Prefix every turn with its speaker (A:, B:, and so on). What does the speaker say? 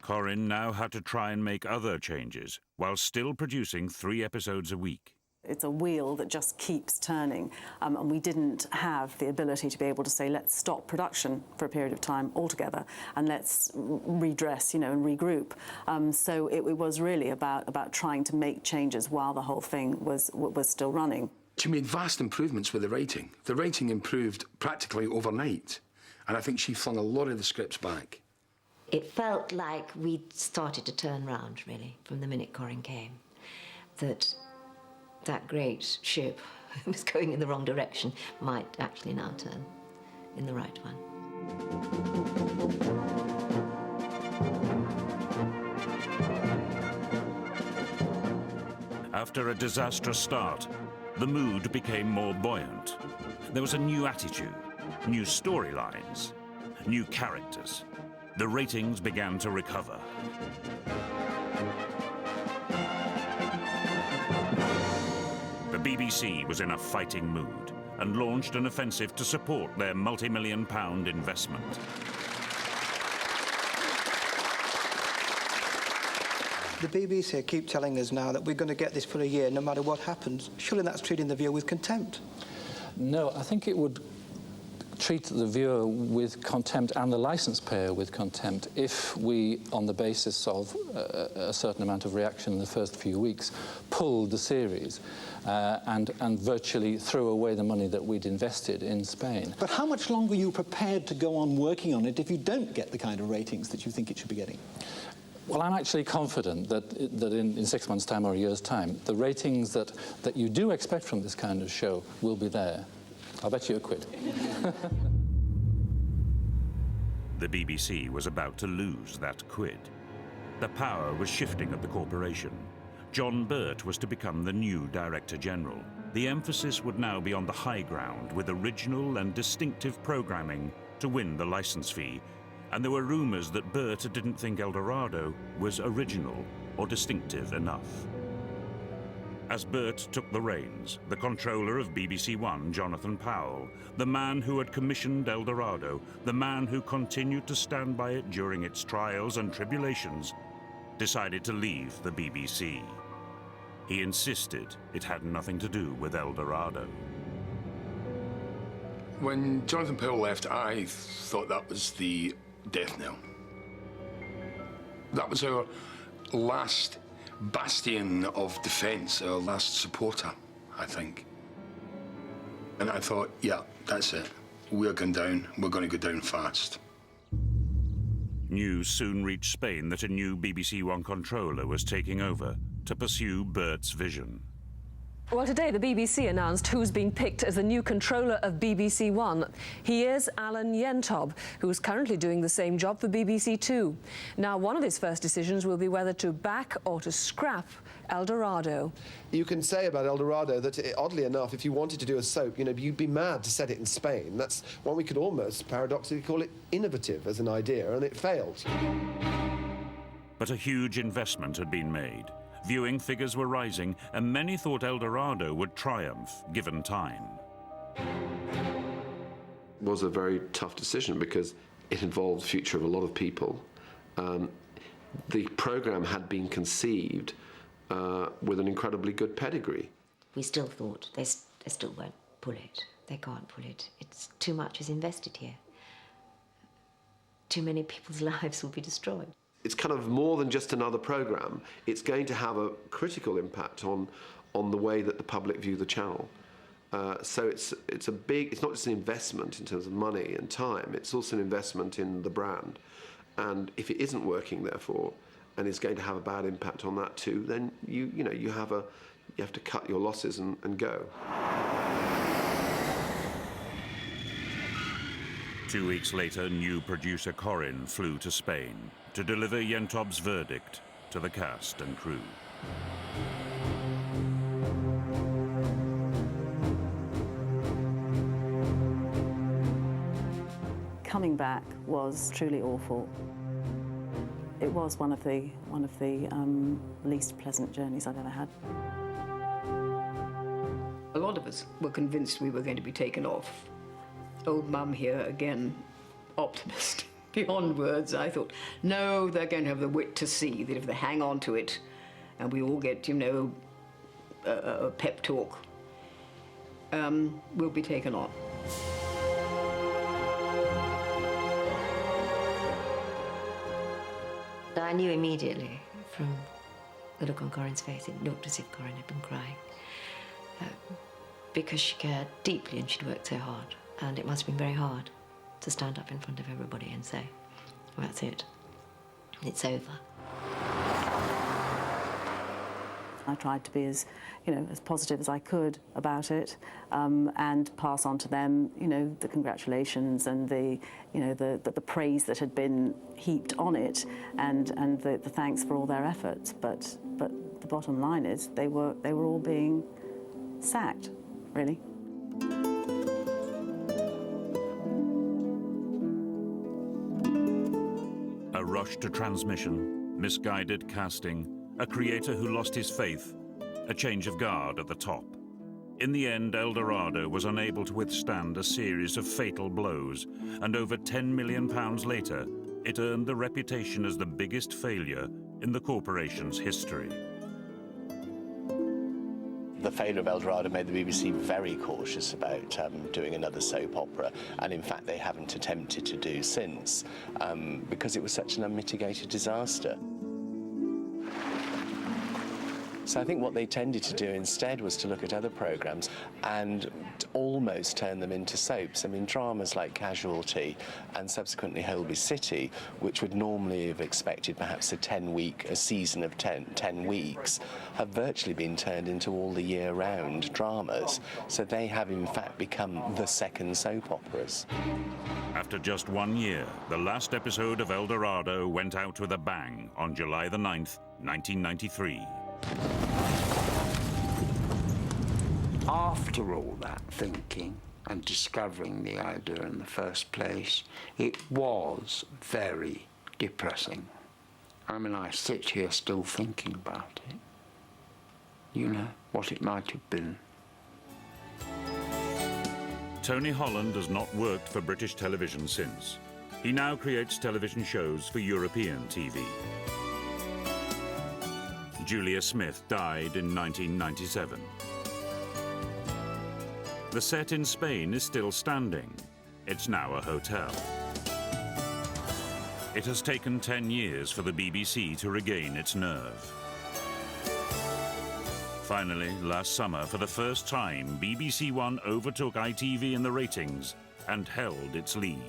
A: Corinne now had to try and make other changes while still producing 3 episodes a week.
B: It's a wheel that just keeps turning, and we didn't have the ability to be able to say, let's stop production for a period of time altogether and let's redress, and regroup. So it was really about trying to make changes while the whole thing was still running.
C: She made vast improvements with the writing. The writing improved practically overnight, and I think she flung a lot of the scripts back.
D: It felt like we'd started to turn round, really, from the minute Corinne came. That great ship was going in the wrong direction might actually now turn in the right one.
A: After a disastrous start, the mood became more buoyant. There was a new attitude, new storylines, new characters. The ratings began to recover. The BBC was in a fighting mood and launched an offensive to support their multi-million-pound investment.
E: The BBC keep telling us now that we're going to get this for a year no matter what happens. Surely that's treating the viewer with contempt.
F: No, I think it would treat the viewer with contempt and the licence payer with contempt if we, on the basis of a certain amount of reaction in the first few weeks, pulled the series and virtually threw away the money that we'd invested in Spain.
G: But how much longer are you prepared to go on working on it if you don't get the kind of ratings that you think it should be getting?
F: Well, I'm actually confident that in 6 months' time or a year's time, the ratings that you do expect from this kind of show will be there. I'll bet you a quid.
A: The BBC was about to lose that quid. The power was shifting at the corporation. John Burt was to become the new Director General. The emphasis would now be on the high ground with original and distinctive programming to win the licence fee. And there were rumours that Burt didn't think Eldorado was original or distinctive enough. As Burt took the reins, the controller of BBC One, Jonathan Powell, the man who had commissioned Eldorado, the man who continued to stand by it during its trials and tribulations, decided to leave the BBC. He insisted it had nothing to do with Eldorado.
C: When Jonathan Powell left, I thought that was the death knell. That was our last bastion of defence, our last supporter, I think. And I thought, yeah, that's it. We're going down. We're going to go down fast.
A: News soon reached Spain that a new BBC One controller was taking over to pursue Burt's vision.
H: Well, today the BBC announced who's been picked as the new controller of BBC One. He is Alan Yentob, who's currently doing the same job for BBC Two. Now, one of his first decisions will be whether to back or to scrap Eldorado.
I: You can say about Eldorado that, oddly enough, if you wanted to do a soap, you'd be mad to set it in Spain. That's one we could almost paradoxically call it innovative as an idea, and it failed.
A: But a huge investment had been made. Viewing figures were rising, and many thought Eldorado would triumph, given time.
J: It was a very tough decision because it involved the future of a lot of people. The programme had been conceived with an incredibly good pedigree.
D: We still thought they still won't pull it. They can't pull it. It's too much is invested here. Too many people's lives will be destroyed.
J: It's kind of more than just another programme. It's going to have a critical impact on the way that the public view the channel. So it's not just an investment in terms of money and time, it's also an investment in the brand. And if it isn't working, therefore, and is going to have a bad impact on that too, then you have to cut your losses and go.
A: 2 weeks later, new producer Corinne flew to Spain to deliver Yentob's verdict to the cast and crew.
B: Coming back was truly awful. It was one of the least pleasant journeys I've ever had.
K: A lot of us were convinced we were going to be taken off. Old Mum here, again, optimist. beyond words. I thought, no, they're going to have the wit to see that if they hang on to it and we all get, you know, a pep talk, we'll be taken on.
D: I knew immediately from the look on Corinne's face, it looked as if Corinne had been crying. Because she cared deeply and she'd worked so hard. And it must have been very hard to stand up in front of everybody and say, well, that's it. It's over.
B: I tried to be as, you know, as positive as I could about it, and pass on to them, you know, the congratulations and the, you know, the praise that had been heaped on it, and the thanks for all their efforts. But the bottom line is they were all being sacked, really.
A: A rush to transmission, misguided casting, a creator who lost his faith, a change of guard at the top. In the end, Eldorado was unable to withstand a series of fatal blows, and over £10 million later, it earned the reputation as the biggest failure in the corporation's history.
L: The failure of Eldorado made the BBC very cautious about doing another soap opera, and in fact they haven't attempted to do since, because it was such an unmitigated disaster. So I think what they tended to do instead was to look at other programmes and almost turn them into soaps. I mean, dramas like Casualty and subsequently Holby City, which would normally have expected perhaps a season of 10 weeks, have virtually been turned into all the year-round dramas. So they have in fact become the second soap operas.
A: After just 1 year, the last episode of Eldorado went out with a bang on July the 9th, 1993.
M: After all that thinking and discovering the idea in the first place, it was very depressing. I mean, I sit here still thinking about it. You know, what it might have been.
A: Tony Holland has not worked for British television since. He now creates television shows for European TV. Julia Smith died in 1997. The set in Spain is still standing. It's now a hotel. It has taken 10 years for the BBC to regain its nerve. Finally, last summer, for the first time, BBC One overtook ITV in the ratings and held its lead.